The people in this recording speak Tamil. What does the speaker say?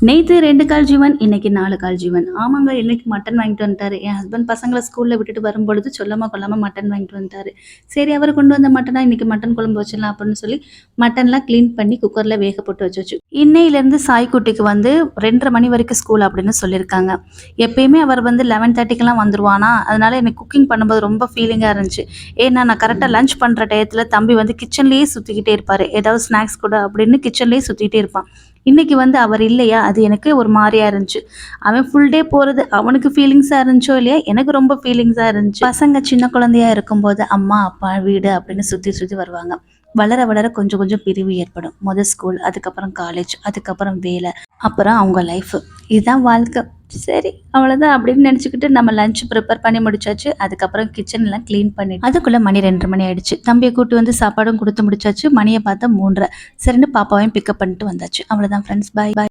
நேத்து 2 கால் ஜீவன், இன்னைக்கு 4 கால் ஜீவன். ஆமாங்க, இன்னைக்கு மட்டன் வாங்கிட்டு வந்துட்டாரு. என் ஹஸ்பண்ட் பசங்கள ஸ்கூல்ல விட்டுட்டு வரும்பொழுது சொல்லாம கொள்ளாம மட்டன் வாங்கிட்டு வந்துட்டாரு. சரி, அவரு கொண்டு வந்த மட்டனா இன்னைக்கு மட்டன் குழம்பு வச்சிடலாம் அப்படின்னு சொல்லி மட்டன்லாம் கிளீன் பண்ணி குக்கர்ல வேக போட்டு வச்சாச்சு. இன்னையிலேருந்து சாய்க்குட்டிக்கு வந்து 2:30 மணி வரைக்கும் ஸ்கூல் அப்படின்னு சொல்லியிருக்காங்க. எப்பயுமே அவர் வந்து 11:30க்கெல்லாம் வந்துருவானா, அதனால எனக்கு குக்கிங் பண்ணும்போது ரொம்ப ஃபீலிங்கா இருந்துச்சு. ஏன்னா நான் கரெக்டாக லஞ்ச் பண்ற டயத்துல தம்பி வந்து கிச்சன்லயே சுத்திக்கிட்டே இருப்பாரு. ஏதாவது ஸ்நாக்ஸ் கூட அப்படின்னு கிச்சன்லயே சுத்திட்டே இருப்பான். இன்னைக்கு வந்து அவர் இல்லையா, அது எனக்கு ஒரு மாரியா இருந்துச்சு. அவன் ஃபுல் டே போறது அவனுக்கு ஃபீலிங்ஸா இருந்துச்சோ இல்லையா, எனக்கு ரொம்ப ஃபீலிங்ஸா இருந்துச்சு. பசங்க சின்ன குழந்தையா இருக்கும்போது அம்மா அப்பா வீடு அப்படின்னு சுத்தி சுத்தி வருவாங்க. வளர வளர கொஞ்சம் கொஞ்சம் பிரிவு ஏற்படும். ஸ்கூல், அதுக்கப்புறம் காலேஜ், அதுக்கப்புறம் வேலை, அப்புறம் அவங்க லைஃப். இதுதான் வாழ்க்கை. சரி, அவ்வளோதான் அப்படின்னு நினச்சிக்கிட்டு நம்ம லஞ்ச் ப்ரிப்பேர் பண்ணி முடிச்சாச்சு. அதுக்கப்புறம் கிச்சன்லாம் க்ளீன் பண்ணி அதுக்குள்ளே மணி 2:30 மணி ஆயிடுச்சு. தம்பியை கூட்டு வந்து சாப்பாடும் கொடுத்து முடிச்சாச்சு. மணியை பார்த்தா 3:30. சரின்னு பாப்பாவையும் பிக்கப் பண்ணிட்டு வந்தாச்சு. அவ்வளோதான் ஃப்ரெண்ட்ஸ், பாய் பாய்.